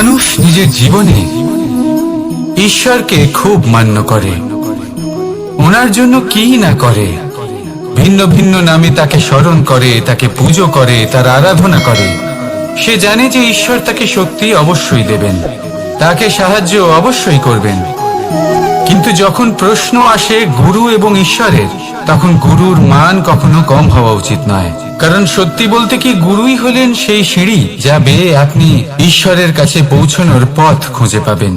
মানুষ নিজের জীবনে ঈশ্বরকে খুব মান্য করে, ওনার জন্য কি না করে। ভিন্ন ভিন্ন নামে তাকে স্মরণ করে, তাকে পুজো করে, তার আরাধনা করে। সে জানে যে ঈশ্বর তাকে শক্তি অবশ্যই দেবেন, তাকে সাহায্য অবশ্যই করবেন। কিন্তু যখন প্রশ্ন আসে গুরু এবং ঈশ্বরের, তখন গুরুর মান কখনো কম হওয়া উচিত নয়। কারণ সত্যি বলতে কি, গুরুই হলেন সেই সিঁড়ি যা বেয়ে আপনি ঈশ্বরের কাছে পৌঁছানোর পথ খুঁজে পাবেন।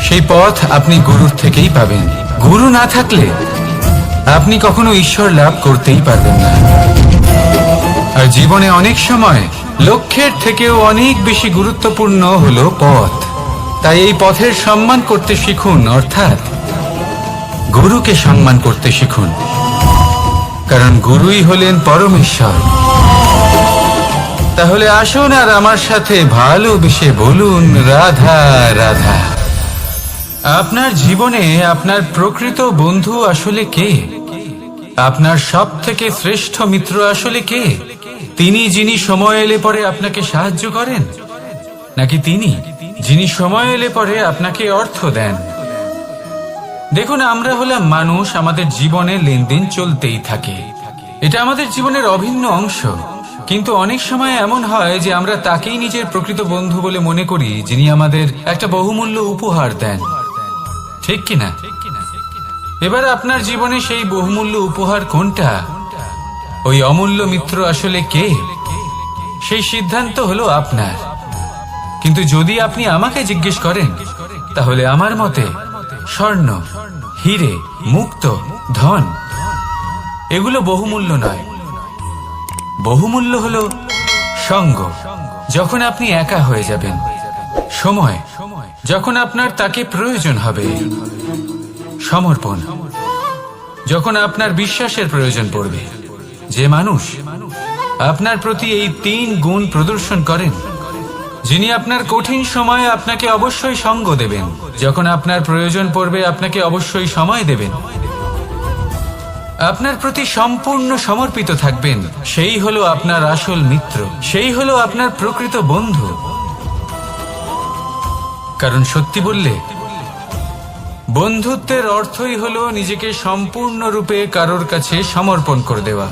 সেই পথ আপনি গুরুর থেকেই পাবেন। গুরু না থাকলে আপনি কখনো ঈশ্বর লাভ করতেই পারবেন না। আর জীবনে অনেক সময় লক্ষ্যের থেকেও অনেক বেশি গুরুত্বপূর্ণ হলো পথ। তাই এই পথের সম্মান করতে শিখুন, অর্থাৎ গুরুকে সম্মান করতে শিখুন। কারণ গুরুই হলেন পরমেশ্বর। তাহলে আসুন আর আমার সাথে ভালোবেসে বলুন, রাধা রাধা। আপনার জীবনে আপনার প্রকৃত বন্ধু আসলে কে? আপনার সব থেকে শ্রেষ্ঠ মিত্র আসলে কে? তিনি যিনি সময় এলে পরে আপনাকে সাহায্য করেন, নাকি তিনি যিনি সময় এলে পরে আপনাকে অর্থ দেন? দেখুন, আমরা হলাম মানুষ, আমাদের জীবনে লেনদেন চলতেই থাকে। এটা আমাদের জীবনের অভিন্ন অংশ। কিন্তু অনেক সময় এমন হয় যে আমরা তাকেই নিজের প্রকৃত বন্ধু বলে মনে করি, যিনি আমাদের একটা বহুমূল্য উপহার দেন, ঠিক কিনা? এবার আপনার জীবনে সেই বহুমূল্য উপহার কোনটা? ওই অমূল্য মিত্র আসলে কে? সেই সিদ্ধান্ত হলো আপনার। কিন্তু যদি আপনি আমাকে জিজ্ঞেস করেন, তাহলে আমার মতে স্বর্ণ, হিরে, মুক্ত, ধন এগুলো বহুমূল্য নয়। বহুমূল্য হলো সঙ্গ, যখন আপনি একা হয়ে যাবেন। সময়, যখন আপনার তাকে প্রয়োজন হবে। সমর্পণ, যখন আপনার বিশ্বাসের প্রয়োজন পড়বে। যে মানুষ আপনার প্রতি এই 3 গুণ প্রদর্শন করেন, যিনি আপনার কঠিন সময়ে আপনাকে অবশ্যই সঙ্গ দেবেন, যখন আপনার প্রয়োজন পড়বে আপনাকে অবশ্যই সময় দেবেন, আপনার প্রতি সম্পূর্ণ সমর্পিত থাকবেন, সেই হলো আপনার আসল মিত্র, সেই হলো আপনার প্রকৃত বন্ধু। কারণ সত্যি বললে, বন্ধুত্বের অর্থই হলো নিজেকে সম্পূর্ণরূপে কারোর কাছে সমর্পণ করে দেওয়া।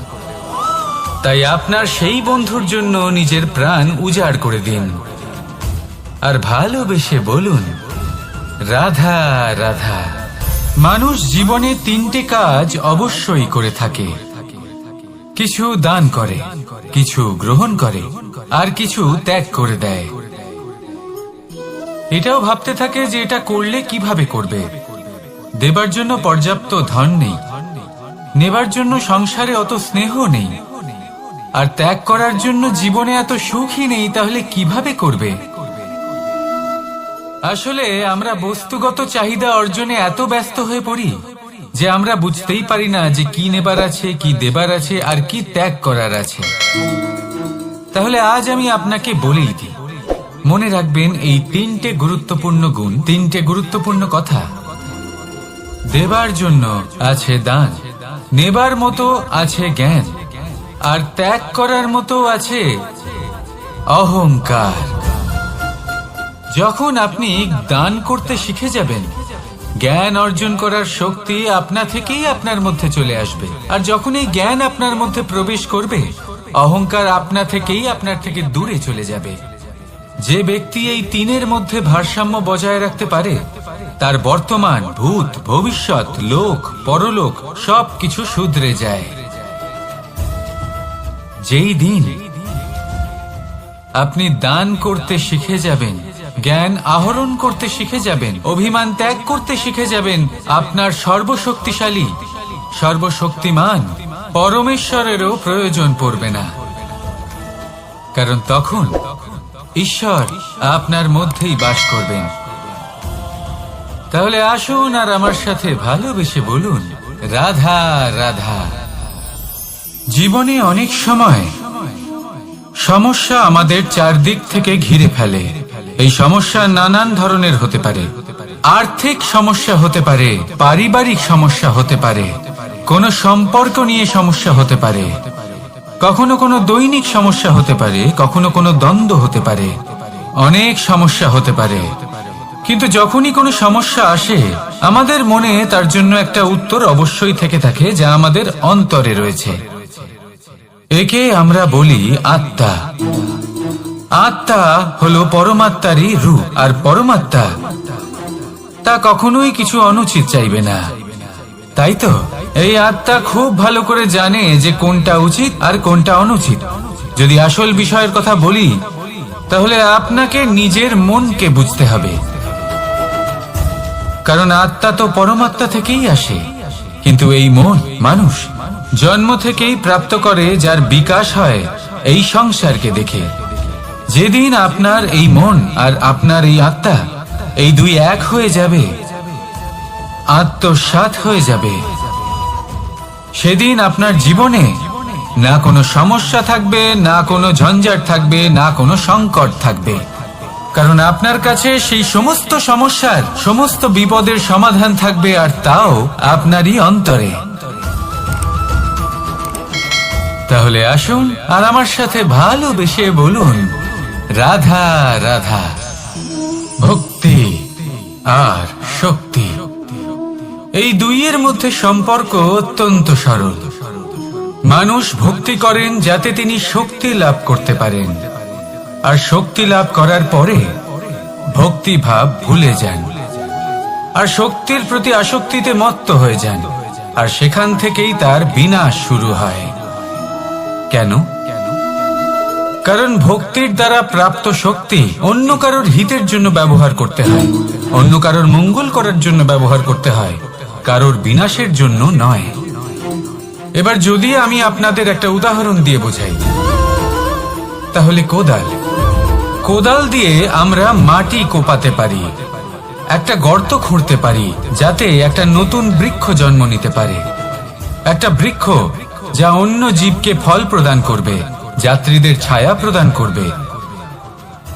তাই আপনার সেই বন্ধুর জন্য নিজের প্রাণ উজাড় করে দিন, আর ভালোবেসে বলুন, রাধা রাধা। মানুষ জীবনে 3টে কাজ অবশ্যই করে থাকে। কিছু দান করে, কিছু গ্রহণ করে, আর কিছু ত্যাগ করে দেয়। এটাও ভাবতে থাকে যে এটা করলে কিভাবে করবে। দেবার জন্য পর্যাপ্ত ধন নেই, নেবার জন্য সংসারে অত স্নেহ নেই, আর ত্যাগ করার জন্য জীবনে এত সুখই নেই, তাহলে কিভাবে করবে? আসলে আমরা বস্তুগত চাহিদা অর্জনে এত ব্যস্ত হয়ে পড়ি যে আমরা বুঝতেই পারি না যে কি নেবার আছে, কি দেবার আছে, আর কি ত্যাগ করার আছে। তাহলে আজ আমি আপনাকে বলেই দিই, মনে রাখবেন এই 3টে গুরুত্বপূর্ণ গুণ, 3টে গুরুত্বপূর্ণ কথা। দেবার জন্য আছে দান, নেবার মতো আছে জ্ঞান, আর ত্যাগ করার মতো আছে অহংকার। যখন আপনি দান করতে শিখে যাবেন, জ্ঞান অর্জন করার শক্তি আপনা থেকেই আপনার মধ্যে চলে আসবে। আর যখন এই জ্ঞান আপনার মধ্যে প্রবেশ করবে, অহংকার আপনা থেকেই আপনার থেকে দূরে চলে যাবে। যে ব্যক্তি এই 3-এর মধ্যে ভারসাম্য বজায় রাখতে পারে, তার বর্তমান, ভূত, ভবিষ্যৎ, লোক, পরলোক সবকিছু শুধরে যায়। যেই দিন আপনি দান করতে শিখে যাবেন, জ্ঞান আহরণ করতে শিখে যাবেন, অভিমান ত্যাগ করতে শিখে যাবেন, আপনার সর্বশক্তিশালী, সর্বশক্তিমান পরমেশ্বরেরও প্রয়োজন পড়বে না। কারণ তখন ঈশ্বর আপনার মধ্যেই বাস করবেন। তাহলে আসুন আর আমার সাথে ভালোবেসে বলুন, রাধা রাধা। জীবনে অনেক সময় সমস্যা আমাদের চারদিক থেকে ঘিরে ফেলে। এই সমস্যা নানান ধরনের হতে পারে। আর্থিক সমস্যা হতে পারে, পারিবারিক সমস্যা হতে পারে, কোনো সম্পর্ক নিয়ে সমস্যা হতে পারে, কখনো কোনো দৈনিক সমস্যা হতে পারে, কখনো কোনো দ্বন্দ্ব হতে পারে, অনেক সমস্যা হতে পারে, কিন্তু যখনই কোনো সমস্যা আসে আমাদের মনে তার জন্য একটা উত্তর অবশ্যই থেকে থাকে, যা আমাদের অন্তরে রয়েছে। একে আমরা বলি আত্মা। আত্মা হলো পরমাত্মারই রূপ, আর পরমাত্মা তা কখনোই কিছু অনুচিত চাইবে না, তাই তো? এই আত্মা খুব ভালো করে জানে যে কোনটা উচিত আর কোনটা অনুচিত। যদি আসল বিষয়ের কথা বলি, তাহলে আপনাকে নিজের মনকে বুঝতে হবে, কারণ আত্মা তো পরমাত্মা থেকেই আসে। কিন্তু এই মন মানুষ জন্ম থেকেই প্রাপ্ত করে, যার বিকাশ হয় এই সংসারকে দেখে। যেদিন আপনার এই মন আর আপনার এই আত্মা এই দুই এক হয়ে যাবে, আত্মসাৎ হয়ে যাবে, সেদিন আপনার জীবনে না কোনো সমস্যা থাকবে, না কোনো ঝঞ্ঝাট থাকবে, না কোনো সংকট থাকবে, কারণ আপনার কাছে সেই সমস্ত সমস্যার সমস্ত বিপদের সমাধান থাকবে, আর তাও আপনারই অন্তরে। তাহলে আসুন আর আমার সাথে ভালোবেসে বলুন, রাধা রাধা। ভক্তি আর শক্তি, এই দুইয়ের মধ্যে সম্পর্ক অত্যন্ত সরল। মানুষ ভক্তি করেন যাতে তিনি শক্তি লাভ করতে পারেন, আর শক্তি লাভ করার পরে ভক্তি ভাব ভুলে যান, আর শক্তির প্রতি আসক্তিতে মত্ত হয়ে যান, আর সেখান থেকেই তার বিনাশ শুরু হয়। কেন? কারণ ভক্তির দ্বারা প্রাপ্ত শক্তি অন্য কারোর হিতের জন্য ব্যবহার করতে হয়, অন্য কারোর মঙ্গল করার জন্য ব্যবহার করতে হয়, কারোর বিনাশের জন্য নয়। এবার যদি আমি আপনাদের একটা উদাহরণ দিয়ে বোঝাই, তাহলে কোদাল দিয়ে আমরা মাটি কোপাতে পারি, একটা গর্ত খুঁড়তে পারি, যাতে একটা নতুন বৃক্ষ জন্ম নিতে পারে, একটা বৃক্ষ যা অন্য জীবকে ফল প্রদান করবে, যাত্রীদের ছায়া প্রদান করবে।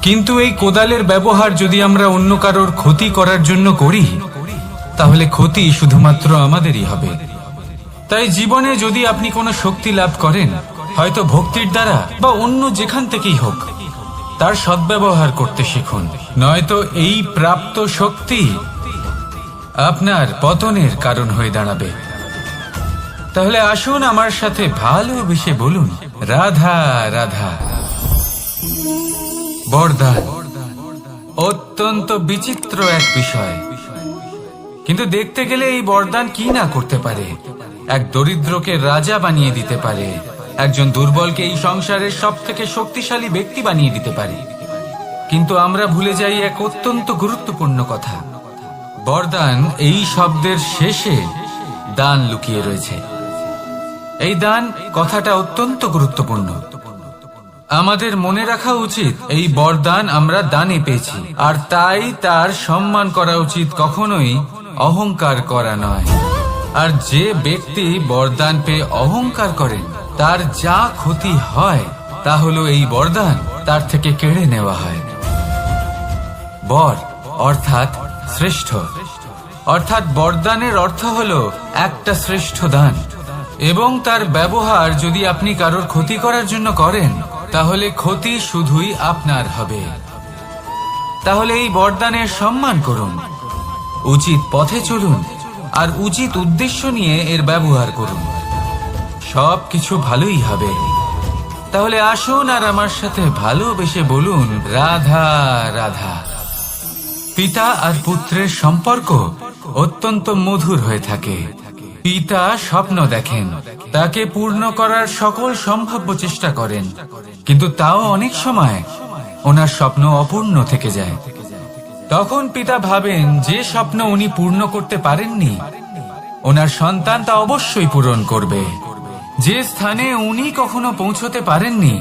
কিন্তু এই কোদালের ব্যবহার যদি আমরা অন্য কারোর ক্ষতি করার জন্য করি, তাহলে ক্ষতি শুধুমাত্র আমাদেরই হবে। তাই জীবনে যদি আপনি কোনো শক্তি লাভ করেন, হয়তো ভক্তির দ্বারা বা অন্য যেখান থেকেই হোক, তার সদ্ব্যবহার করতে শিখুন, নয়তো এই প্রাপ্ত শক্তি আপনার পতনের কারণ হয়ে দাঁড়াবে। তাহলে আসুন আমার সাথে ভালোবেসে বলুন, রাধা রাধা। বরদান অত্যন্ত বিচিত্র এক বিষয়, কিন্তু দেখতে গেলে এই বরদান কি না করতে পারে। এক দরিদ্রকে রাজা বানিয়ে দিতে পারে, একজন দুর্বলকে এই সংসারের সব থেকে শক্তিশালী ব্যক্তি বানিয়ে দিতে পারে। কিন্তু আমরা ভুলে যাই এক অত্যন্ত গুরুত্বপূর্ণ কথা, বরদান এই শব্দের শেষে দান লুকিয়ে রয়েছে। এই দান কথাটা অত্যন্ত গুরুত্বপূর্ণ। আমাদের মনে রাখা উচিত এই বরদান আমরা দানে পেয়েছি, আর তাই তার সম্মান করা উচিত, কখনোই অহংকার করা নয়। আর যে ব্যক্তি বরদান পেয়ে অহংকার করেন, তার যা ক্ষতি হয় তা হলো এই বরদান তার থেকে কেড়ে নেওয়া হয়। বর অর্থাৎ শ্রেষ্ঠ, অর্থাৎ বরদানের অর্থ হলো একটা শ্রেষ্ঠ দান, এবং তার ব্যবহার যদি আপনি কারোর ক্ষতি করার জন্য করেন, তাহলে ক্ষতি শুধুই আপনার হবে। তাহলে এই বরদানের সম্মান করুন, উচিত পথে চলুন, আর উচিত উদ্দেশ্য নিয়ে এর ব্যবহার করুন, সবকিছু ভালোই হবে। তাহলে আসুন আর আমার সাথে ভালোবেসে বলুন, রাধা রাধা। পিতা আর পুত্রের সম্পর্ক অত্যন্ত মধুর হয়ে থাকে। পিতা স্বপ্ন দেখেন, তাকে পূর্ণ করার সকল সম্ভাব্য চেষ্টা করেন, কিন্তু তাও অনেক সময় ওনার স্বপ্ন অপূর্ণ থেকে যায়। তখন পিতা ভাবেন যে স্বপ্ন উনি পূর্ণ করতে পারেননি, ওনার সন্তান তা অবশ্যই পূরণ করবে। যে স্থানে উনি কখনো পৌঁছতে পারেননি,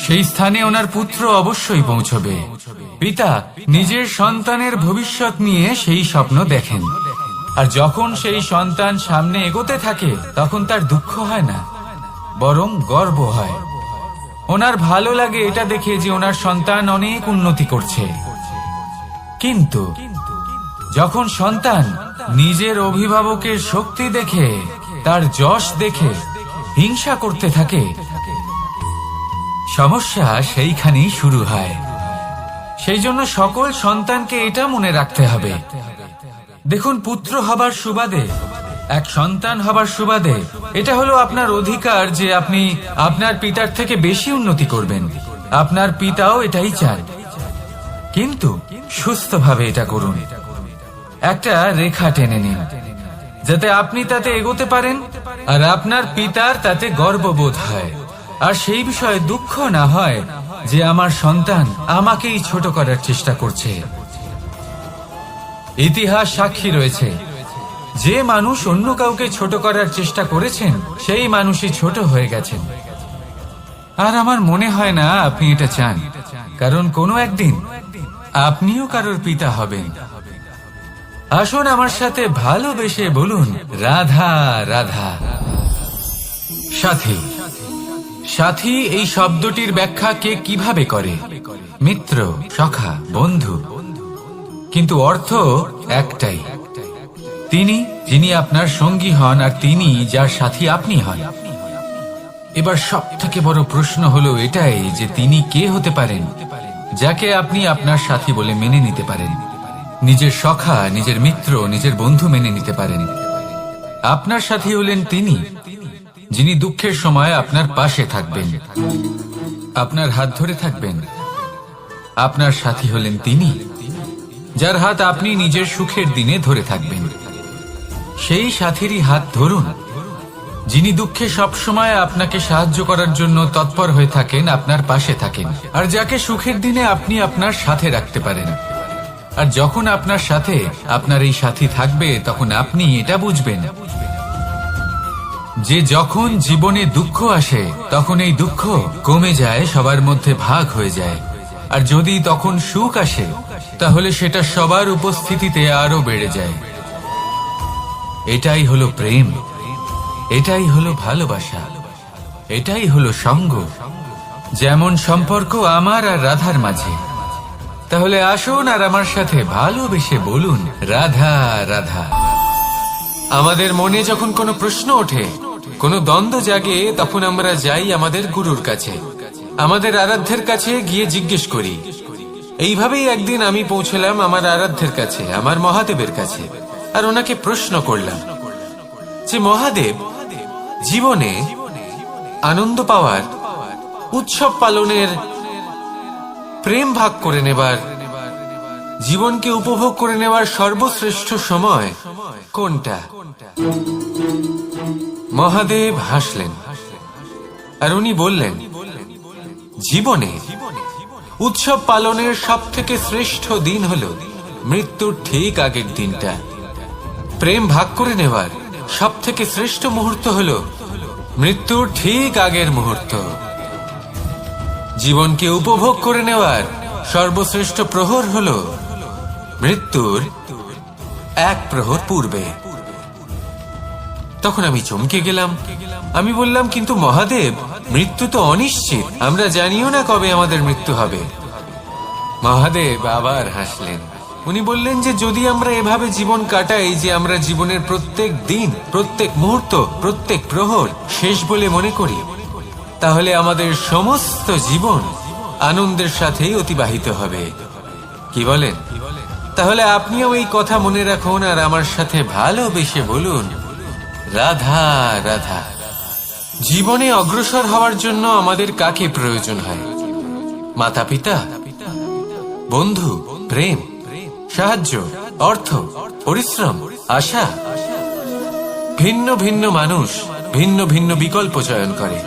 সেই স্থানে ওনার পুত্র অবশ্যই পৌঁছবে। পিতা নিজের সন্তানের ভবিষ্যৎ নিয়ে সেই স্বপ্ন দেখেন, আর যখন সেই সন্তান সামনে এগোতে থাকে, তখন তার দুঃখ হয় না, বরং গর্ব হয়। ওনার ভালো লাগে এটা দেখে যে ওনার সন্তান অনেক উন্নতি করছে। কিন্তু যখন সন্তান নিজের অভিভাবকের শক্তি দেখে, তার যশ দেখে হিংসা করতে থাকে, সমস্যা সেইখানেই শুরু হয়। সেই জন্য সকল সন্তানকে এটা মনে রাখতে হবে। দেখুন, পুত্র হবার সুবাদে, এক সন্তান হবার সুবাদে এটা হলো আপনার অধিকার যে আপনি আপনার পিতার থেকে বেশি উন্নতি করবেন। আপনার পিতাও এটাই চান, কিন্তু সুস্থভাবে এটা করুন। একটা রেখা টেনে নিন যাতে আপনি তাতে এগোতে পারেন আর আপনার পিতার তাতে গর্ববোধ হয়, আর সেই বিষয়ে দুঃখ না হয় যে আমার সন্তান আমাকেই ছোট করার চেষ্টা করছে। ইতিহাস সাক্ষী রয়েছে, যে মানুষ অন্য কাউকে ছোট করার চেষ্টা করেছেন সেই মানুষই ছোট হয়ে গেছেন। আর আমার মনে হয় না আপনি এটা চান, কারণ কোনো একদিন আপনিও কারোর পিতা হবেন। আসুন আমার সাথে ভালোবেসে বলুন, রাধা রাধা। সাথী। সাথী এই শব্দটির ব্যাখ্যা কে কিভাবে করে? মিত্র, সখা, বন্ধু, কিন্তু অর্থ একটাই। তিনি যিনি আপনার সঙ্গী হন আর তিনি যার সাথী আপনি হন। এবার সব থেকে বড় প্রশ্ন হলো এটাই যে তিনি কে হতে পারেন যাকে আপনি আপনার সাথী বলে মেনে নিতে পারেন, নিজের সখা, নিজের মিত্র, নিজের বন্ধু মেনে নিতে পারেন। আপনার সাথী হলেন তিনি যিনি দুঃখের সময় আপনার পাশে থাকবেন, আপনার হাত ধরে থাকবেন। আপনার সাথী হলেন তিনি যার হাত আপনি নিজের সুখের দিনে ধরে থাকবেন। সেই সাথীরই হাত ধরুন যিনি দুঃখে সবসময় আপনাকে সাহায্য করার জন্য তৎপর হয়ে থাকেন, আপনার পাশে থাকেন, আর যাকে সুখের দিনে আপনি আপনার সাথে রাখতে পারেন। আর যখন আপনার সাথে আপনার এই সাথী থাকবে তখন আপনি এটা বুঝবেন যে যখন জীবনে দুঃখ আসে তখন এই দুঃখ কমে যায়, সবার মধ্যে ভাগ হয়ে যায়। আর যদি তখন সুখ আসে তাহলে সেটা সবার উপস্থিতিতে আরো বেড়ে যায়। এটাই হলো প্রেম, এটাই হলো ভালোবাসা, এটাই হলো সঙ্গ। যেমন সম্পর্ক আমার আর রাধার মাঝে। তাহলে আসুন আর আমার সাথে ভালোবেসে বলুন, রাধা রাধা। আমাদের মনে যখন কোনো প্রশ্ন ওঠে, কোনো দ্বন্দ্ব জাগে, তখন আমরা যাই আমাদের গুরুর কাছে, আমাদের আরাধ্যের কাছে গিয়ে জিজ্ঞেস করি। এইভাবেই একদিন আমি পৌঁছলাম আমার আরাধ্যের কাছে, আমার মহাদেবের কাছে, আর ওনাকে প্রশ্ন করলাম যে মহাদেব, জীবনে আনন্দ পাওয়ার, উৎসব পালনের, প্রেম ভাগ করে নেবার, জীবনকে উপভোগ করে নেওয়ার সর্বশ্রেষ্ঠ সময় কোনটা? মহাদেব হাসলেন আর উনি বললেন, জীবনে উৎসব পালনের সব থেকে শ্রেষ্ঠ দিন হলো মৃত্যুর ঠিক আগের দিনটা। প্রেম ভাগ করে নেওয়ার সব থেকে শ্রেষ্ঠ মুহূর্ত হলো মৃত্যুর ঠিক আগের মুহূর্ত। জীবনকে উপভোগ করে নেওয়ার সর্বশ্রেষ্ঠ প্রহর হলো মৃত্যুর এক প্রহর পূর্বে। তখন আমি চমকে গেলাম। আমি বললাম, কিন্তু মহাদেব, মৃত্যু তো অনিশ্চিত, আমরা জানিও না কবে আমাদের মৃত্যু হবে। মহাদেব আবার হাসলেন। উনি বললেন যে যদি আমরা এভাবে জীবন কাটাই যে আমরা জীবনের প্রত্যেক দিন, প্রত্যেক মুহূর্ত, প্রত্যেক প্রহর শেষ বলে মনে করি, তাহলে আমাদের সমস্ত জীবন আনন্দের সাথেই অতিবাহিত হবে। কি বলেন? তাহলে আপনিও এই কথা মনে রাখুন আর আমার সাথে ভালোবেসে বলুন, রাধা রাধা। জীবনে অগ্রসর হওয়ার জন্য আমাদের কাকে প্রয়োজন হয়? মাতা পিতা, বন্ধু, প্রেম, সাহায্য, অর্থ, পরিশ্রম, আশা। ভিন্ন ভিন্ন মানুষ ভিন্ন ভিন্ন বিকল্প চয়ন করে।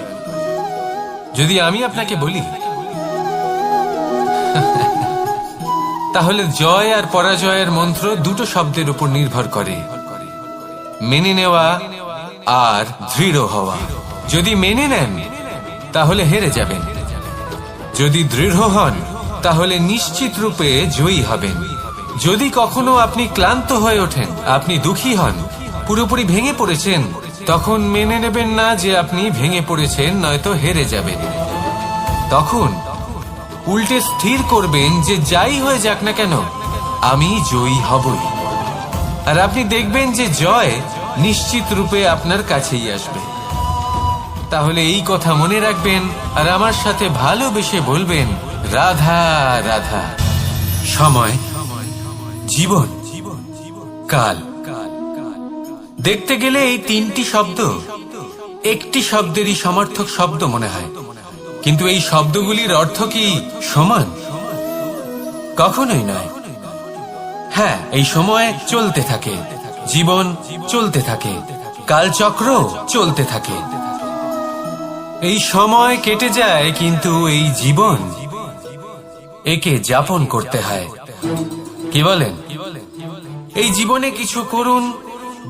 যদি আমি আপনাকে বলি তাহলে জয় আর পরাজয়ের মন্ত্র দুটো শব্দের উপর নির্ভর করে, মেনে নেওয়া আর দৃঢ় হওয়া। যদি মেনে নেন তাহলে হেরে যাবেন, যদি দৃঢ় হন তাহলে নিশ্চিত রূপে জয়ী হবেন। যদি কখনো আপনি ক্লান্ত হয়ে ওঠেন, আপনি দুঃখী হন, পুরোপুরি ভেঙে পড়েছেন, তখন মেনে নেবেন না যে আপনি ভেঙে পড়েছেন, নয়তো হেরে যাবেন। তখন উল্টে স্থির করবেন যে যাই হয়ে যাক না কেন আমি জয়ী হবই। আর আপনি দেখবেন যে জয় নিশ্চিত রূপে আপনার কাছেই আসবে। তাহলে এই কথা মনে রাখবেন আর আমার সাথে ভালোবেসে বলবেন, রাধা রাধা। সময়, জীবন, কাল। দেখতে গেলে এই তিনটি শব্দ একটি শব্দেরই সমার্থক শব্দ মনে হয়, কিন্তু এই শব্দগুলির অর্থ কি সমান? কখনোই নয়। হ্যাঁ, এই সময় চলতে থাকে, জীবন চলতে থাকে, কালচক্র চলতে থাকে। এই সময় কেটে যায়, কিন্তু এই জীবন একে যাপন করতে হয়। কি বলেন? এই জীবনে কিছু করুন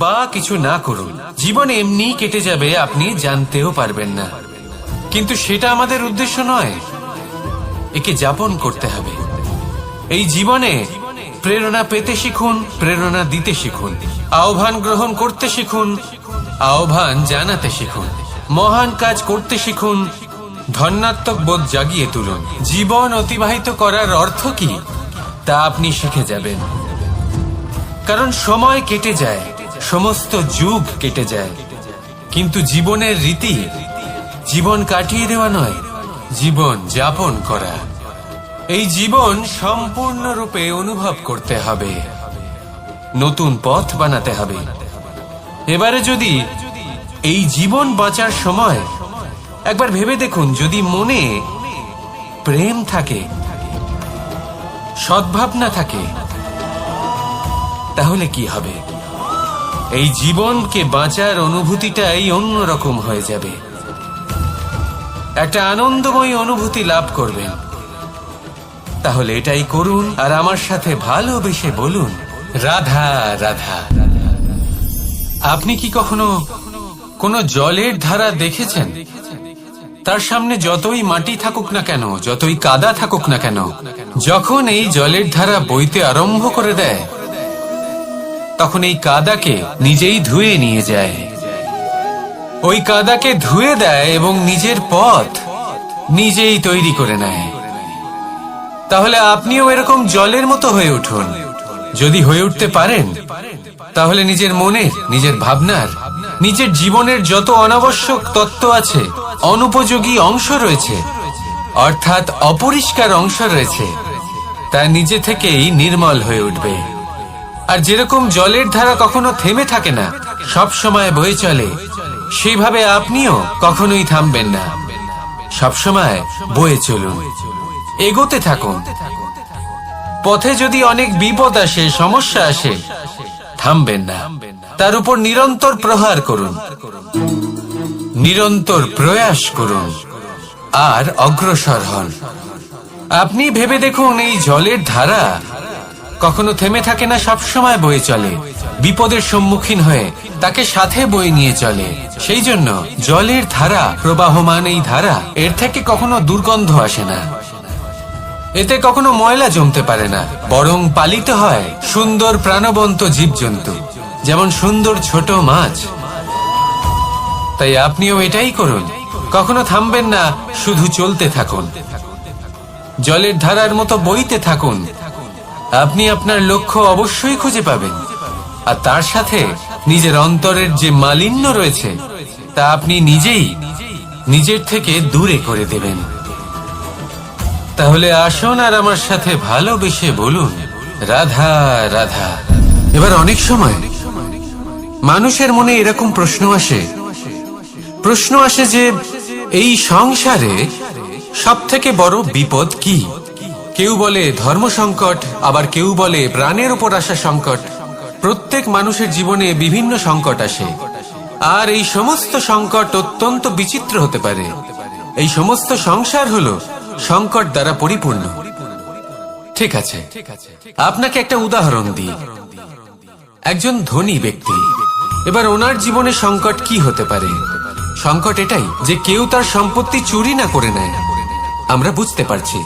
বা কিছু না করুন, জীবন এমনি কেটে যাবে, আপনি জানতেও পারবেন না। কিন্তু সেটা আমাদের উদ্দেশ্য নয়, একে যাপন করতে হবে। এই জীবনে প্রেরণা পেতে শিখুন, প্রেরণা দিতে শিখুন, আহ্বান গ্রহণ করতে শিখুন, আহ্বান জানাতে শিখুন, মহান কাজ করতে শিখুন, ধন্যাত্মক বোধ জাগিয়ে তুলুন। জীবন অতিবাহিত করার অর্থ কি তা আপনি শিখে যাবেন। কারণ সময় কেটে যায়, সমস্ত যুগ কেটে যায়, কিন্তু জীবনের রীতি জীবন কাটিয়ে দেওয়া নয়, জীবন যাপন করা। এই জীবন সম্পূর্ণরূপে অনুভব করতে হবে, নতুন পথ বানাতে হবে। এবারে যদি এই জীবন বাঁচার সময় একবার ভেবে দেখুন, যদি মনে প্রেম থাকে, সদ্ভাবনা থাকে, তাহলে কি হবে? এই জীবনকে বাঁচার অনুভূতিটাই অন্যরকম হয়ে যাবে, একটা আনন্দময় অনুভূতি লাভ করবেন। তাহলে এটাই করুন, আর আমার সাথে ভালোবেসে বলুন, রাধা রাধা। আপনি কি কখনো কোনো জলের ধারা দেখেছেন? তার সামনে যতই মাটি থাকুক না কেন, যতই কাদা থাকুক না কেন, যখন এই জলের ধারা বইতে আরম্ভ করে দেয়, তখন এই কাদাকে নিজেই ধুয়ে নিয়ে যায়। ওই কাদাকে ধুয়ে দেয় এবং নিজের পথ নিজেই তৈরি করে নেয়। তাহলে আপনিও এরকম জলের মতো হয়ে উঠুন। যদি হয়ে উঠতে পারেন, তাহলে নিজের মনের, নিজের ভাবনার, নিজের জীবনের যত অনাবশ্যক তত্ত্ব আছে, অনুপযোগী অংশ রয়েছে, অর্থাৎ অপরিষ্কার অংশ রয়েছে, তা নিজে থেকেই নির্মল হয়ে উঠবে। আর যেরকম জলের ধারা কখনো থেমে থাকে না, সব সময় বয়ে চলে, সেইভাবে আপনিও কখনোই থামবেন না, সবসময় বয়ে চলুন, এগোতে থাকুন। পথে যদি অনেক বিপদ আসে, সমস্যা আসে, থামবেন না, তার উপর নিরন্তর প্রহার করুন, নিরন্তর প্রয়াস করুন, আর অগ্রসর হন। আপনি ভেবে দেখুন, এই জলের ধারা কখনো থেমে থাকে না, সবসময় বয়ে চলে, বিপদের সম্মুখীন হয়ে তাকে সাথে বয়ে নিয়ে চলে। সেই জন্য জলের ধারা, প্রবাহমান এই ধারা, এর থেকে কখনো দুর্গন্ধ আসে না, এতে কখনো ময়লা জমতে পারে না, বরং পালিত হয় সুন্দর প্রাণবন্ত জীবজন্তু, যেমন সুন্দর ছোট মাছ। তাই আপনিও এটাই করুন, কখনো থামবেন না, শুধু চলতে থাকুন, জলের ধারার মতো বইতে থাকুন। আপনি আপনার লক্ষ্য অবশ্যই খুঁজে পাবেন, আর তার সাথে নিজের অন্তরের যে মালিন্য রয়েছে, তা আপনি নিজেই নিজের থেকে দূরে করে দেবেন। তাহলে আসুন আর আমার সাথে ভালোবেসে বলুন, রাধা রাধা। এবার অনেক সময় মানুষের মনে এরকম প্রশ্ন আসে যে এই সংসারে সব থেকে বড় বিপদ কি? কেউ বলে ধর্ম সংকট, আবার কেউ বলে প্রাণের উপর আসা সংকট। প্রত্যেক মানুষের জীবনে বিভিন্ন সংকট আসে, আর এই সমস্ত সংকট অত্যন্ত বিচিত্র হতে পারে। এই সমস্ত সংসার হলো সংকট দ্বারা পরিপূর্ণ। ঠিক আছে, আপনাকে একটা উদাহরণ দিই। একজন ধনী ব্যক্তি, এবার ওনার জীবনে সংকট কি হতে পারে? সংকট এটাই যে কেউ তার সম্পত্তি চুরি না করে নেয়, আমরা বুঝতে পারছি।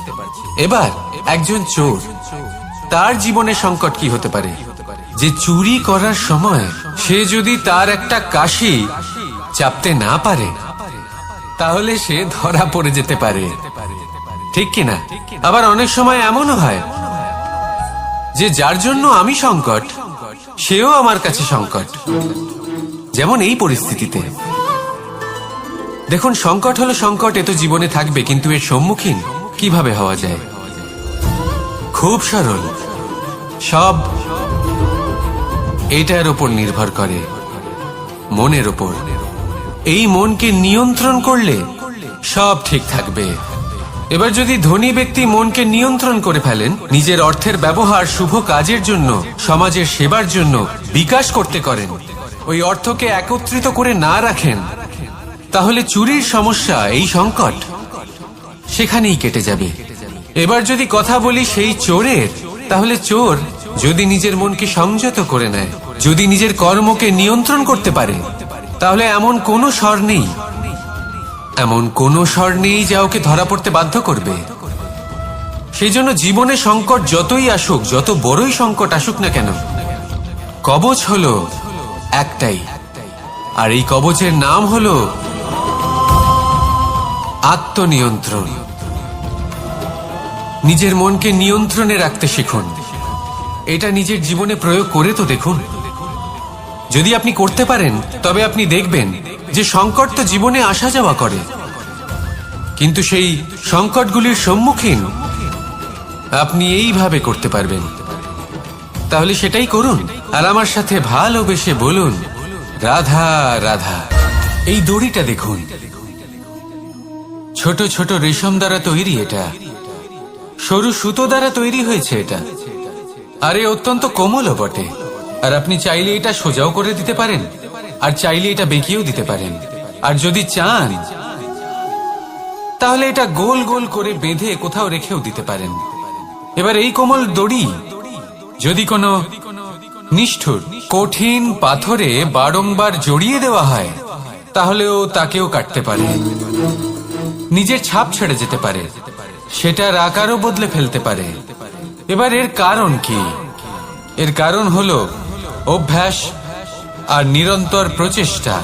এবার একজন চোর, তার জীবনে সংকট কি হতে পারে? যে চুরি করার সময় সে যদি তার একটা কাশি চাপতে না পারে, তাহলে সে ধরা পড়ে যেতে পারে, ঠিক কিনা? আবার অনেক সময় এমনও হয় যে যার জন্য আমি সংকট, সেও আমার কাছে সংকট। যেমন এই পরিস্থিতিতে দেখুন, সংকট হলো সংকট, এ তো জীবনে থাকবে, কিন্তু এর সম্মুখীন কিভাবে হওয়া যায়? খুব সরল। সব এটার উপর নির্ভর করে, মনের উপর। এই মনকে নিয়ন্ত্রণ করলে সব ঠিক থাকবে। এবার যদি ধনী ব্যক্তি মনকে নিয়ন্ত্রণ করে ফেলেন, নিজের অর্থের ব্যবহার শুভ কাজের জন্য, সমাজের সেবার জন্য বিকাশ করতে করেন, ওই অর্থকে একত্রিত করে না রাখেন, তাহলে চুরির সমস্যা, এই সংকট সেখানেই কেটে যাবে। এবার যদি কথা বলি সেই চোরের, তাহলে চোর যদি নিজের মনকে সংযত করে নেয়, যদি নিজের কর্মকে নিয়ন্ত্রণ করতে পারে, তাহলে এমন কোনো স্বর নেই, এমন কোনো স্বর নেই যা ওকে ধরা পড়তে বাধ্য করবে। সেই জন্য জীবনে সংকট যতই আসুক, যত বড়ই সংকট আসুক না কেন, কবচ হলো একটাই, আর এই কবচের নাম হলো আত্মনিয়ন্ত্রণ। নিজের মনকে নিয়ন্ত্রণে রাখতে শিখুন। এটা নিজের জীবনে প্রয়োগ করে তো দেখুন। যদি আপনি করতে পারেন, তবে আপনি দেখবেন যে সংকট তো জীবনে আসা যাওয়া করে, কিন্তু সেই সংকটগুলির সম্মুখীন আপনি এইভাবে করতে পারবেন। তাহলে সেটাই করুন, আর আমার সাথে ভালোবেসে বলুন, রাধা রাধা। এই দড়িটা দেখুন, ছোট ছোট রেশম দ্বারা তৈরি, এটা সরু সুতো দ্বারা তৈরি হয়েছে এটা, আর এ অত্যন্ত কোমলও বটে। আর আপনি চাইলে এটা সোজাও করে দিতে পারেন, আর চাইলে এটা বেঁকিয়েও দিতে পারেন, আর যদি চান তাহলে এটা গোল গোল করে বেঁধে কোথাও রেখেও দিতে পারেন। এবার এই কোমল দড়ি যদি কোনো নিষ্ঠুর কঠিন পাথরে বারংবার জড়িয়ে দেওয়া হয়, তাহলেও তাকেও কাটতে পারে, নিজের ছাপ ছেড়ে যেতে পারে, সেটার আকারও বদলে ফেলতে পারে। এবার এর কারণ কি? এর কারণ হলো অভ্যাস আর নিরন্তর প্রচেষ্টা।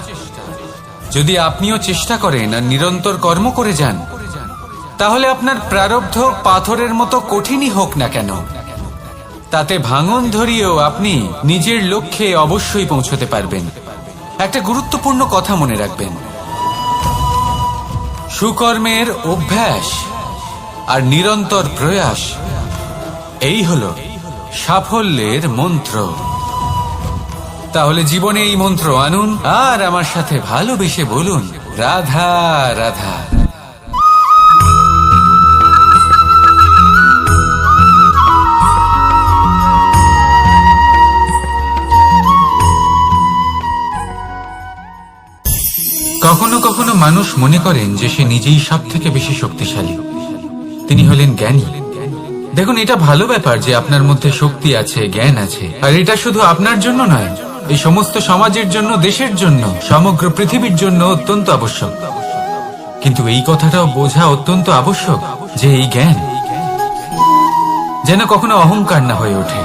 যদি আপনিও চেষ্টা করেন আর নিরন্তর কর্ম করে যান, তাহলে আপনার প্রারব্ধ পাথরের মতো কঠিনই হোক না কেন, তাতে ভাঙন ধরিয়েও আপনি নিজের লক্ষ্যে অবশ্যই পৌঁছতে পারবেন। একটা গুরুত্বপূর্ণ কথা মনে রাখবেন, সুকর্মের অভ্যাস আর নিরন্তর প্রয়াস, এই হলো সাফল্যের মন্ত্র। তাহলে জীবনে এই মন্ত্র আনুন, আর আমার সাথে ভালোবেসে বলুন, রাধা রাধা। কখনো কখনো মানুষ মনে করেন যে সে নিজেই সব থেকে বেশি শক্তিশালী, তিনি হলেন জ্ঞানী। দেখুন, এটা ভালো ব্যাপার যে আপনার মধ্যে শক্তি আছে, জ্ঞান আছে, আর এটা শুধু আপনার জন্য নয়, এই সমস্ত সমাজের জন্য, দেশের জন্য, সমগ্র পৃথিবীর জন্য অত্যন্ত আবশ্যক। কিন্তু এই কথাটাও বোঝা অত্যন্ত আবশ্যক যে এই জ্ঞান যেন কখনো অহংকার না হয়ে ওঠে।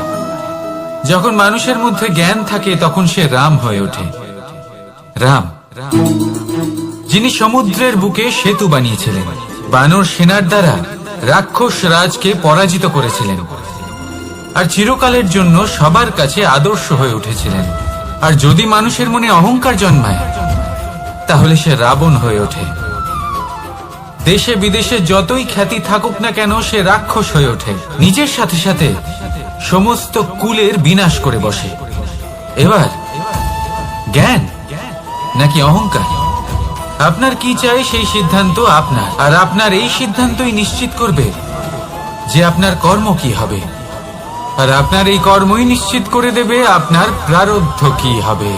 যখন মানুষের মধ্যে জ্ঞান থাকে, তখন সে রাম হয়ে ওঠে। রাম, যিনি সমুদ্রের বুকে সেতু বানিয়েছিলেন, বানর সেনার দ্বারা রাক্ষস রাজকে পরাজিত করেছিলেন, আর চিরকালের জন্য সবার কাছে আদর্শ হয়ে উঠেছিলেন। আর যদি মানুষের মনে অহংকার জন্মায়, তাহলে সে রাবণ হয়ে ওঠে। দেশে বিদেশে যতই খ্যাতি থাকুক না কেন, সে রাক্ষস হয়ে ওঠে, নিজের সাথে সাথে সমস্ত কুলের বিনাশ করে বসে। এবার জ্ঞান নাকি অহংকার, আপনার কি চাই সেই সিদ্ধান্ত আপনার, আর আপনার এই সিদ্ধান্তই নিশ্চিত করবে যে আপনার কর্ম কি হবে, আর আপনার এই কর্মই নিশ্চিত করে দেবে আপনার প্রারব্ধ কি হবে।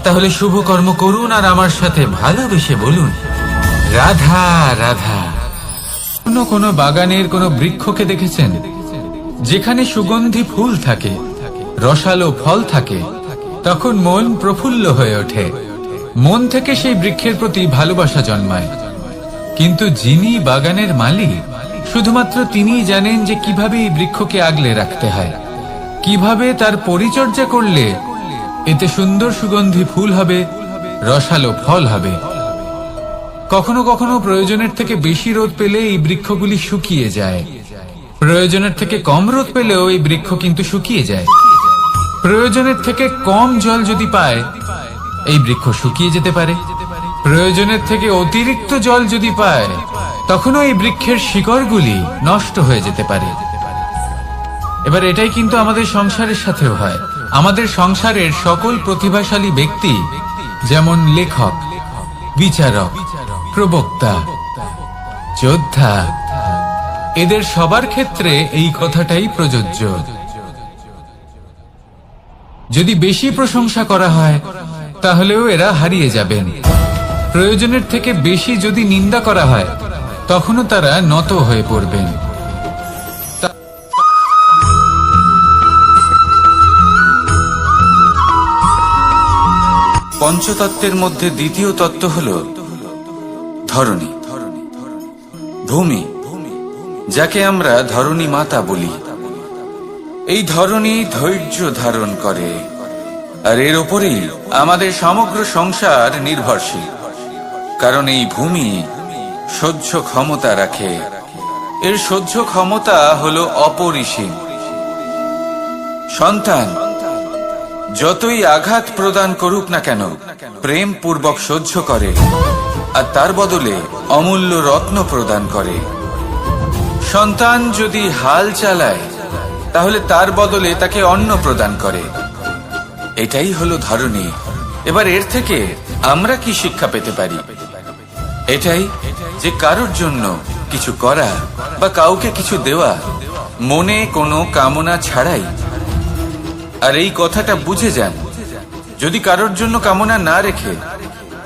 তাহলে শুভ কর্ম করুন, আর আমার সাথে ভালোবেসে বলুন, রাধা রাধা। কোনো বাগানের কোনো বৃক্ষকে দেখেছেন যেখানে সুগন্ধি ফুল থাকে, রসালো ফল থাকে, তখন মন প্রফুল্ল হয়ে ওঠে, মন থেকে সেই বৃক্ষের প্রতি ভালোবাসা জন্মায়। কিন্তু যিনি বাগানের মালিক, শুধুমাত্র তিনিই জানেন যে কিভাবে এই বৃক্ষকে আগলে রাখতে হয়, কিভাবে তার পরিচর্যা করলে এতে সুন্দর সুগন্ধি ফুল হবে, রসালো ফল হবে। কখনো কখনো প্রয়োজনের থেকে বেশি রোদ পেলে এই বৃক্ষগুলি শুকিয়ে যায়, প্রয়োজনের থেকে কম রোদ পেলেও এই বৃক্ষ কিন্তু শুকিয়ে যায়। প্রয়োজনের থেকে কম জল যদি পায়, এই বৃক্ষ শুকিয়ে যেতে পারে। প্রয়োজনের থেকে অতিরিক্ত জল যদি পায়, তখনও এই বৃক্ষের শিকড়গুলি নষ্ট হয়ে যেতে পারে। এবার এটাই কিন্তু আমাদের সংসারের সাথেও হয়। আমাদের সংসারের সকল প্রতিভাশালী ব্যক্তি, যেমন লেখক, বিচারক, প্রবক্তা, যোদ্ধা, এদের সবার ক্ষেত্রে এই কথাটাই প্রযোজ্য। যদি বেশি প্রশংসা করা হয় তাহলেও এরা হারিয়ে যাবেন। প্রয়োজনের থেকে বেশি যদি নিন্দা করা হয় তখনও তারা নত হয়ে পড়বেন। পঞ্চতত্ত্বের মধ্যে দ্বিতীয় তত্ত্ব হল ধরণী, ভূমি, যাকে আমরা ধরণী মাতা বলি। এই ধরণী ধৈর্য ধারণ করে, আর এর ওপরেই আমাদের সমগ্র সংসার নির্ভরশীল। কারণ এই ভূমি সহ্য ক্ষমতা রাখে, এর সহ্য ক্ষমতা হল অপরিসীম। সন্তান যতই আঘাত প্রদান করুক না কেন, প্রেম পূর্বক সহ্য করে, আর তার বদলে অমূল্য রত্ন প্রদান করে। সন্তান যদি হাল চালায় তাহলে তার বদলে তাকে অন্ন প্রদান করে। এটাই হলো ধরণী। এবার এর থেকে আমরা কি শিক্ষা পেতে পারি? এটাই যে কারোর জন্য কিছু করা বা কাউকে কিছু দেওয়া মনে কোনো কামনা ছাড়াই। আর এই কথাটা বুঝে যান, যদি কারোর জন্য কামনা না রেখে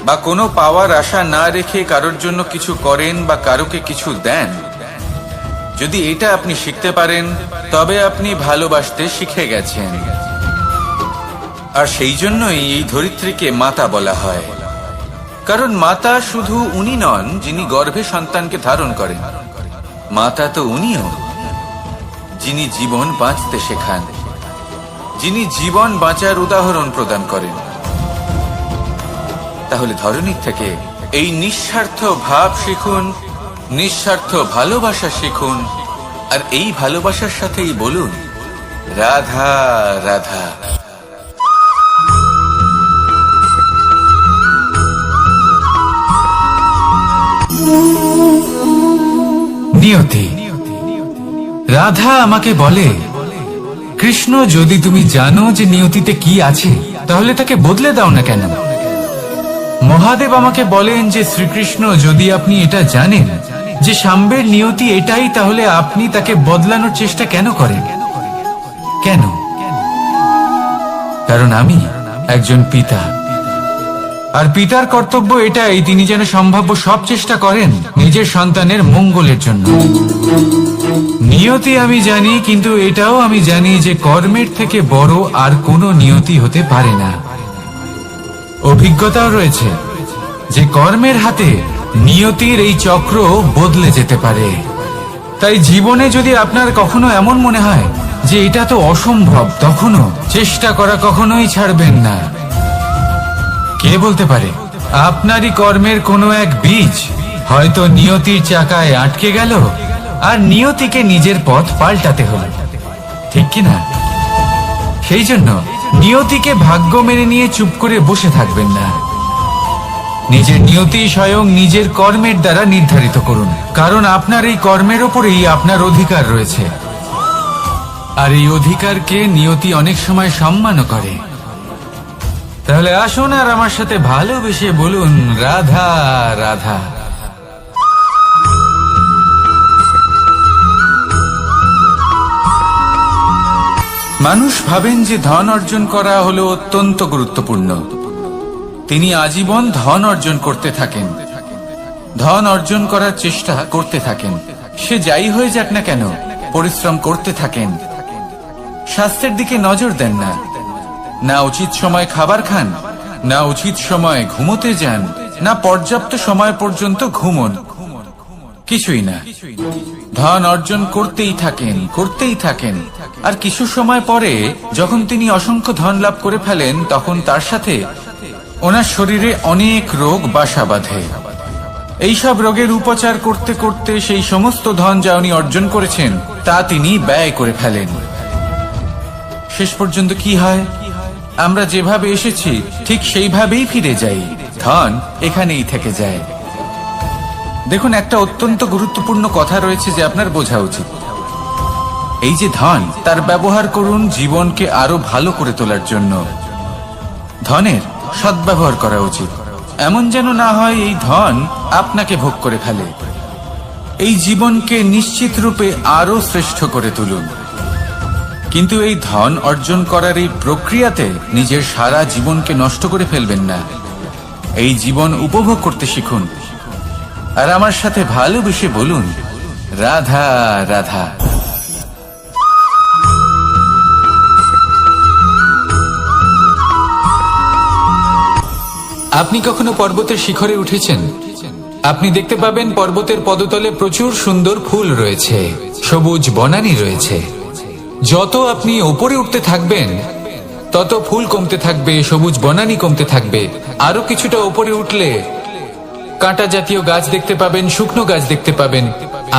বা কোনো পাওয়ার আশা না রেখে কারোর জন্য কিছু করেন বা কারোকে কিছু দেন, যদি এটা আপনি শিখতে পারেন তবে আপনি ভালোবাসতে শিখে গেছেন। আর সেই জন্যই এই ধরিত্রীকে মাতা বলা হয়। কারণ মাতা শুধু উনি নন যিনি গর্ভে সন্তানকে ধারণ করেন, মাতা তো উনিও যিনি জীবন বাঁচতে শেখান, যিনি জীবন বাঁচার উদাহরণ প্রদান করেন। তাহলে ধরণীর থেকে এই নিঃস্বার্থ ভাব শিখুন, নিঃস্বার্থ ভালোবাসা শিখুন, আর এই ভালোবাসার সাথেই বলুন রাধা রাধা। নিয়তি। রাধা আমাকে বলে, কৃষ্ণ, যদি তুমি জানো যে নিয়তিতে কি আছে তাহলে তাকে বদলে দাও না কেন? মহাদেব আমাকে বলেন যে শ্রীকৃষ্ণ, যদি আপনি এটা জানেন যে সাম্বের নিয়তি এটাই, তাহলে আপনি তাকে বদলানোর চেষ্টা কেন করেন? কেন? কারণ আমি একজন পিতা, আর পিতার কর্তব্য এটাই, তিনি যেন সম্ভাব্য সব চেষ্টা করেন নিজের সন্তানের মঙ্গলের জন্য। নিয়তি আমি জানি, কিন্তু এটাও আমি জানি যে কর্মের থেকে বড় আর কোনো নিয়তি হতে পারে না। অভিজ্ঞতাও রয়েছে যে কর্মের হাতে নিয়তির এই চক্র বদলে যেতে পারে। তাই জীবনে যদি আপনার কখনো এমন মনে হয় যে এটা তো অসম্ভব, তখনও চেষ্টা করা কখনোই ছাড়বেন না। কে বলতে পারে আপনারই কর্মের কোনো এক বীজ হয়তো নিয়তির চাকায় আটকে গেল, আর নিয়তিকে নিজের পথ পাল্টাতে হলো, ঠিক কিনা? সেই জন্য নিয়তিকে ভাগ্য মেনে নিয়ে চুপ করে বসে থাকবেন না। নিজের নিয়তি স্বয়ং নিজের কর্মের দ্বারা নির্ধারিত করুন, কারণ আপনার এই কর্মের ওপরেই আপনার অধিকার রয়েছে। আর এই অধিকারকে নিয়তি অনেক সময় সম্মানও করে। তাহলে আসুন আর আমার সাথে ভালোবেসে বলুন রাধা রাধা। মানুষ ভাবেন যে ধন অর্জন করা হলো অত্যন্ত গুরুত্বপূর্ণ। তিনি আজীবন ধন অর্জন করতে থাকেন, ধন অর্জন করার চেষ্টা করতে থাকেন। সে যাই হয়ে যাক না কেন, পরিশ্রম করতে থাকেন। স্বাস্থ্যের দিকে নজর দেন না, না উচিত সময় খাবার খান, না উচিত সময় ঘুমোতে যান, না পর্যাপ্ত সময় পর্যন্ত ঘুমন, কিছুই না। ধন অর্জন করতেই থাকেন, করতেই থাকেন। আর কিছু সময় পরে যখন তিনি অসংখ্য ধন লাভ করে ফেলেন, তখন তার সাথে ওনার শরীরে অনেক রোগ বাসা বাঁধে। এইসব রোগের উপচার করতে করতে সেই সমস্ত ধন যা উনি অর্জন করেছেন তা তিনি ব্যয় করে ফেলেন। শেষ পর্যন্ত কি হয়? আমরা যেভাবে এসেছি ঠিক সেইভাবেই ফিরে যাই, ধন এখানেই থেকে যায়। দেখুন, একটা অত্যন্ত গুরুত্বপূর্ণ কথা রয়েছে যে আপনার বোঝা উচিত। এই যে ধন, তার ব্যবহার করুন জীবনকে আরো ভালো করে তোলার জন্য। ধনের সদ্ব্যবহার করা উচিত, এমন যেন না হয় এই ধন আপনাকে ভোগ করে ফেলে। এই জীবনকে নিশ্চিত রূপে আরো শ্রেষ্ঠ করে তুলুন, কিন্তু এই ধন অর্জন করার এই প্রক্রিয়াতে নিজের সারা জীবনকে নষ্ট করে ফেলবেন না। এই জীবন উপভোগ করতে শিখুন, আর আমার সাথে ভালোবেসে বলুন, রাধা রাধা। আপনি কখনো পর্বতের শিখরে উঠেছেন? আপনি দেখতে পাবেন পর্বতের পদতলে প্রচুর সুন্দর ফুল রয়েছে, সবুজ বনানী রয়েছে। যত আপনি ওপরে উঠতে থাকবেন তত ফুল কমতে থাকবে, সবুজ বনানী কমতে থাকবে। আরো কিছুটা ওপরে উঠলে কাঁটা জাতীয় গাছ দেখতে পাবেন, শুকনো গাছ দেখতে পাবেন।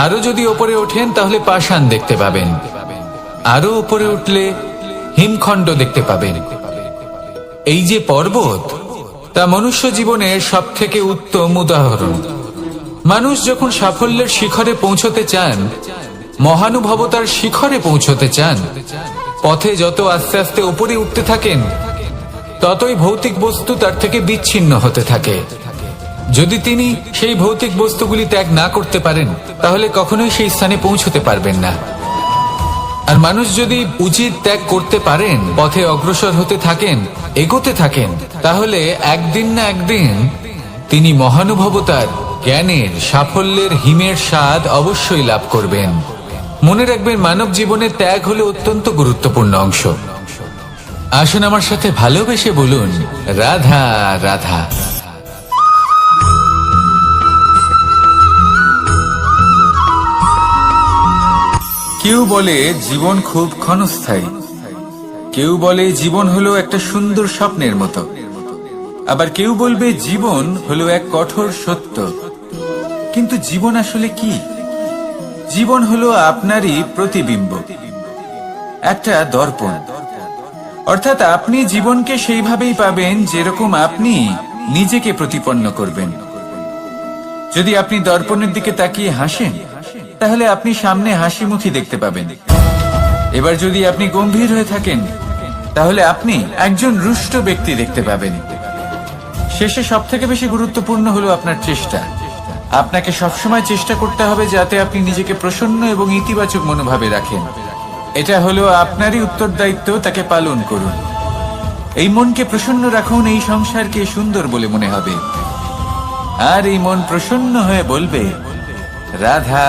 আরো যদি ওপরে ওঠেন তাহলে পাষাণ দেখতে পাবেন। আরো ওপরে উঠলে হিমখণ্ড দেখতে পাবেন। এই যে পর্বত, তা মনুষ্য জীবনের সব থেকে উত্তম উদাহরণ। মানুষ যখন সাফল্যের শিখরে পৌঁছতে চান, মহানুভবতার শিখরে পৌঁছতে চান, পথে যত আস্তে আস্তে উপরে উঠতে থাকেন ততই ভৌতিক বস্তু তার থেকে বিচ্ছিন্ন হতে থাকে। যদি তিনি সেই ভৌতিক বস্তুগুলি ত্যাগ না করতে পারেন তাহলে কখনোই সেই স্থানে পৌঁছতে পারবেন না। আর মানুষ যদি উচিত ত্যাগ করতে পারেন, পথে অগ্রসর হতে থাকেন, এগোতে থাকেন, তাহলে একদিন না একদিন তিনি মহানুভবতার, জ্ঞানের, সাফল্যের হিমের স্বাদ অবশ্যই লাভ করবেন। মনে রাখবেন, মানব জীবনে ত্যাগ হলো অত্যন্ত গুরুত্বপূর্ণ অংশ। আসুন আমার সাথে ভালোবেসে বলুন, রাধা রাধা। কেউ বলে জীবন খুব ক্ষণস্থায়ী, কেউ বলে জীবন হলো একটা সুন্দর স্বপ্নের মতো, আবার কেউ বলবে জীবন হলো এক কঠোর সত্য। কিন্তু জীবন আসলে কি? জীবন হলো আপনারই প্রতিবিম্ব, একটা দর্পণ। অর্থাৎ আপনি জীবনকে সেইভাবেই পাবেন যেরকম আপনি নিজেকে প্রতিপন্ন করবেন। যদি আপনি দর্পণের দিকে তাকিয়ে হাসেন, তাহলে আপনি সামনে হাসি মুখী দেখতে পাবেন। এবার যদি আপনি গম্ভীর হয়ে থাকেন, তাহলে আপনি একজন রুষ্ট ব্যক্তি দেখতে পাবেন। শেষে সবথেকে বেশি গুরুত্বপূর্ণ হলো আপনার চেষ্টা। আপনাকে সবসময় চেষ্টা করতে হবে যাতে আপনি নিজেকে প্রসন্ন এবং ইতিবাচক মনোভাবে রাখেন। এটা হলো আপনারই উত্তরদায়িত্ব, তাকে পালন করুন। এই মনকে প্রসন্ন রাখুন, এই সংসারকে সুন্দর বলে মনে হবে। আর এই মন প্রসন্ন হয়ে বলবে, রাধা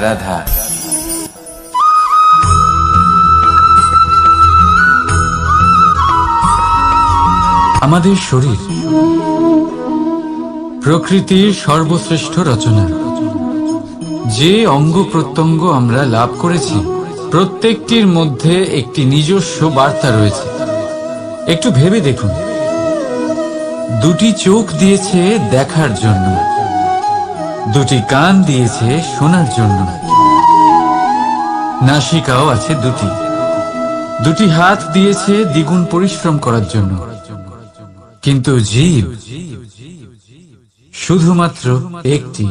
রাধা। আমাদের শরীর প্রকৃতির সর্বশ্রেষ্ঠ রচনা। যে অঙ্গ প্রত্যঙ্গ আমরা লাভ করেছি, প্রত্যেকটির মধ্যে একটি নিজস্ব বার্তা রয়েছে। একটু ভেবে দেখুন, দুটি চোখ দিয়েছে দেখার জন্য, দুটি কান দিয়েছে শোনার জন্য, নাসিকাও আছে দুটি, দুটি হাত দিয়েছে দ্বিগুণ পরিশ্রম করার জন্য। কিন্তু জীব শুধুমাত্র একটি।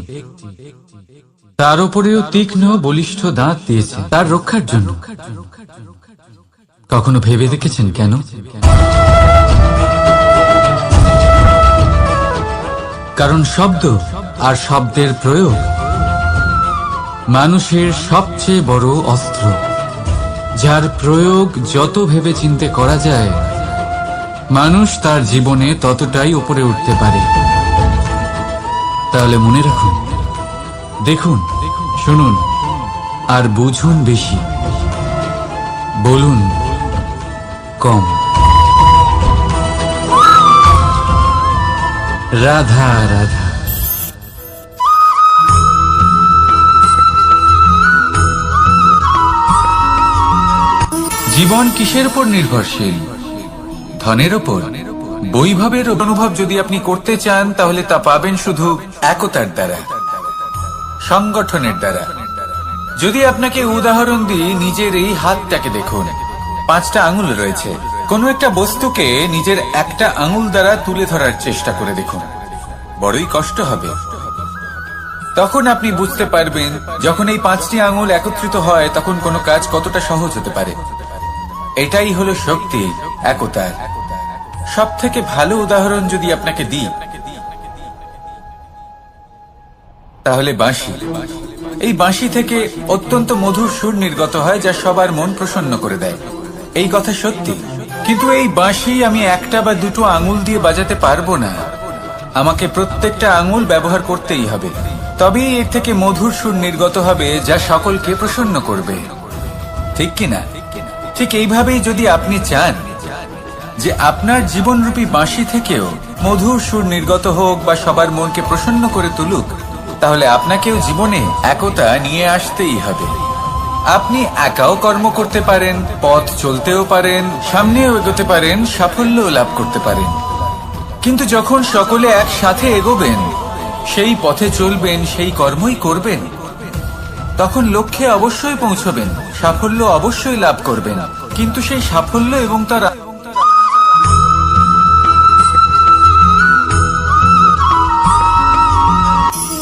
তার উপরেও তীক্ষ্ণ বলিষ্ঠ দাঁত দিয়েছে তার রক্ষার জন্য। কখনো ভেবে দেখেছেন কেন? কারণ শব্দ আর শব্দের প্রয়োগ মানুষের সবচেয়ে বড় অস্ত্র, যার প্রয়োগ যত ভেবে চিন্তে করা যায়, মানুষ তার জীবনে ততটাই উপরে উঠতে পারে। তাহলে মনে রাখুন, দেখুন, শুনুন আর বুঝুন বেশি, বলুন কম। রাধা রাধা। জীবন কিসের উপর নির্ভরশীল? ধনের ওপর। বৈভবের অনুভব যদি আপনি করতে চান, তাহলে তা পাবেন শুধু একতার দ্বারা, সংগঠনের দ্বারা। যদি আপনাকে উদাহরণ দিই, নিজের এই হাতটাকে দেখুন, 5টা আঙুল রয়েছে। কোনো একটা বস্তুকে নিজের একটা আঙুল দ্বারা তুলে ধরার চেষ্টা করে দেখুন, বড়ই কষ্ট হবে। তখন আপনি বুঝতে পারবেন যখন এই 5টি আঙুল একত্রিত হয় তখন কোনো কাজ কতটা সহজ হতে পারে। এটাই হলো শক্তি একতার। সব থেকে ভালো উদাহরণ যদি আপনাকে দিই তাহলে বাঁশি। এই বাঁশি থেকে অত্যন্ত মধুর সুর নির্গত হয় যা সবার মন প্রসন্ন করে দেয়। এই কথা সত্যি, কিন্তু এই বাঁশি আমি একটা বা দুটো আঙুল দিয়ে বাজাতে পারবো না। আমাকে প্রত্যেকটা আঙুল ব্যবহার করতেই হবে, তবেই এর থেকে মধুর সুর নির্গত হবে যা সকলকে প্রসন্ন করবে, ঠিক কিনা? ঠিক এইভাবেই যদি আপনি চান যে আপনার জীবনরূপী বাঁশি থেকেও মধুর সুর নির্গত হোক বা সবার মনকে প্রসন্ন করে তুলুক, তাহলে আপনাকেও জীবনে একতা নিয়ে আসতেই হবে। আপনি একাও কর্ম করতে পারেন, পথ চলতেও পারেন, সামনেও এগোতে পারেন, সাফল্যও লাভ করতে পারেন। কিন্তু যখন সকলে একসাথে এগোবেন, সেই পথে চলবেন, সেই কর্মই করবেন, তখন লক্ষ্যে অবশ্যই পৌঁছবেন, সাফল্য অবশ্যই লাভ করবেন। কিন্তু সেই সাফল্য এবং তার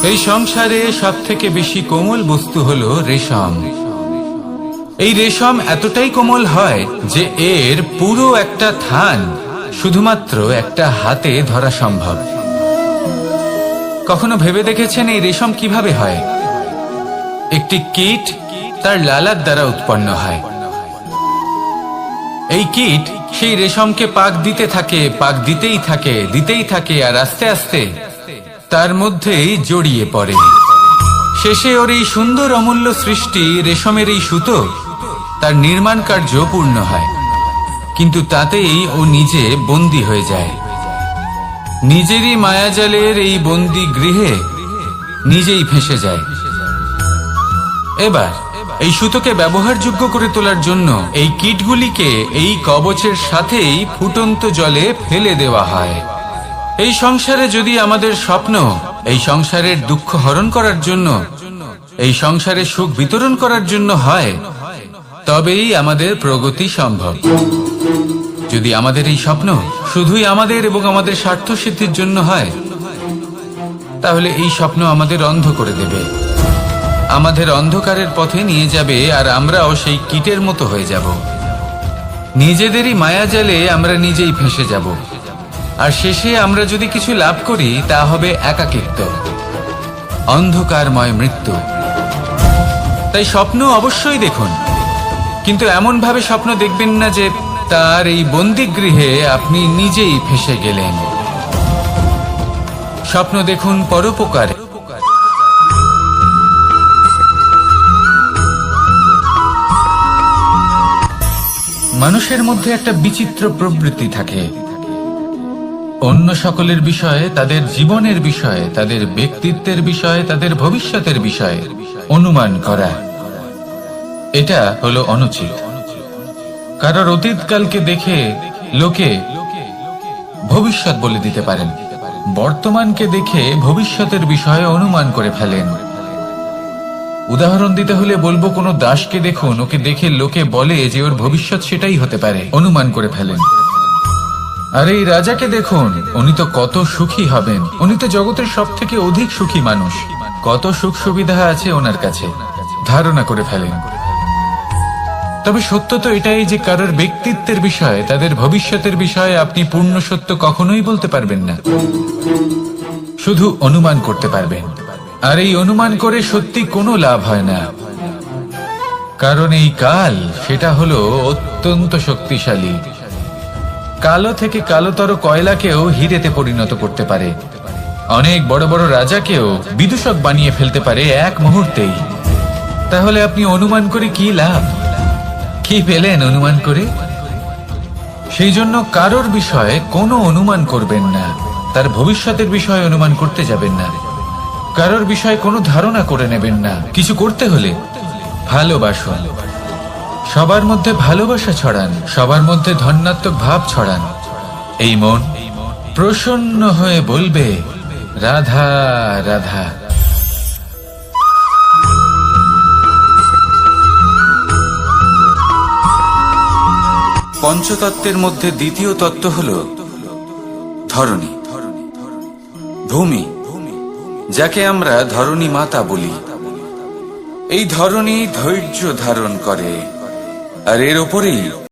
এই সংসারে সব থেকে বেশি কোমল বস্তু হলো রেশম। এই রেশম এতটাই কোমল হয় যে এর পুরো একটা থান শুধুমাত্র একটা হাতে ধরা সম্ভব। কখনো ভেবে দেখেছেন এই রেশম কিভাবে হয়? একটি কীট তার লালার দ্বারা উৎপন্ন হয়। এই কীট সেই রেশমকে পাক দিতে থাকে, পাক দিতেই থাকে, আর আস্তে আস্তে তার মধ্যেই জড়িয়ে পড়ে। শেষে ওর এই সুন্দর অমূল্য সৃষ্টি রেশমের এই সুতো তার নির্মাণ কার্য পূর্ণ হয়, কিন্তু তাতেই ও নিজে বন্দী হয়ে যায়। নিজেরই মায়াজালের এই বন্দী গৃহে নিজেই ফেঁসে যায়। এবার এই সুতোকে ব্যবহারযোগ্য করে তোলার জন্য এই কীটগুলিকে এই কবচের সাথেই ফুটন্ত জলে ফেলে দেওয়া হয়। এই সংসারে যদি আমাদের স্বপ্ন এই সংসারের দুঃখ হরণ করার জন্য, এই সংসারে সুখ বিতরণ করার জন্য হয়, তবেই আমাদের প্রগতি সম্ভব। যদি আমাদের এই স্বপ্ন শুধুই আমাদের এবং আমাদের স্বার্থ সিদ্ধির জন্য হয়, তাহলে এই স্বপ্ন আমাদের অন্ধ করে দেবে, আমাদের অন্ধকারের পথে নিয়ে যাবে, আর আমরাও সেই কীটের মতো হয়ে যাব। নিজেদেরই মায়াজালে আমরা নিজেই ফেঁসে যাব, আর শেষে আমরা যদি কিছু লাভ করি তা হবে একাকিত্ব, অন্ধকারময় মৃত্যু। তাই স্বপ্ন অবশ্যই দেখুন, কিন্তু এমন ভাবে স্বপ্ন দেখবেন না যে তার এই বন্দিগৃহে আপনি নিজেই ফেঁসে গেলেন। স্বপ্ন দেখুন পরোপকারে। মানুষের মধ্যে একটা বিচিত্র প্রবৃত্তি থাকে, অন্য সকলের বিষয়ে, তাদের জীবনের বিষয়ে, তাদের ব্যক্তিত্বের বিষয়ে, তাদের ভবিষ্যতের বিষয়ে অনুমান করা। এটা হলো অনুচিত। কারোর অতীতকালকে দেখে লোকে ভবিষ্যৎ বলে দিতে পারেন, বর্তমানকে দেখে ভবিষ্যতের বিষয়ে অনুমান করে ফেলেন। উদাহরণ দিতে হলে বলবো, কোনো দাসকে দেখুন, ওকে দেখে লোকে বলে যে ওর ভবিষ্যৎ সেটাই হতে পারে, অনুমান করে ফেলেন। আর এই রাজাকে দেখুন, উনি তো কত সুখী হবেন, উনি তো জগতের সব থেকে অধিক সুখী মানুষ, কত সুখ সুবিধা আছে ওনার কাছে, ধারণা করে ফেলেন। তবে সত্য তো এটাই যে কারোর ব্যক্তিত্বের বিষয়ে, তাদের ভবিষ্যতের বিষয়ে আপনি পূর্ণ সত্য কখনোই বলতে পারবেন না, শুধু অনুমান করতে পারবেন। আর এই অনুমান করে সত্যি কোনো লাভ হয় না, কারণ এই কাল সেটা হলো অত্যন্ত শক্তিশালী। কালো থেকে কালোতর কয়লাকেও হিরেতে পরিণত করতে পারে, অনেক বড় বড় রাজাকেও বিদূষক বানিয়ে ফেলতে পারে এক মুহূর্তেই। তাহলে আপনি অনুমান করে কি লাভ? কি পেলেন অনুমান করে? সেই জন্য কারোর বিষয়ে কোনো অনুমান করবেন না, তার ভবিষ্যতের বিষয়ে অনুমান করতে যাবেন না, কারোর বিষয়ে কোনো ধারণা করে নেবেন না। কিছু করতে হলে ভালোবাসুন, সবার মধ্যে ভালোবাসা ছড়ান, সবার মধ্যে ধন্যাত্মক ভাব ছড়ান। এই মন প্রসন্ন হয়ে বলবে রাধা রাধা। পঞ্চতত্ত্বের মধ্যে দ্বিতীয় তত্ত্ব হল ধরণী, ভূমি। যাকে আমরা ধরণী মাতা বলি। এই ধরণী ধৈর্য ধারণ করে, আর এর ওপরেই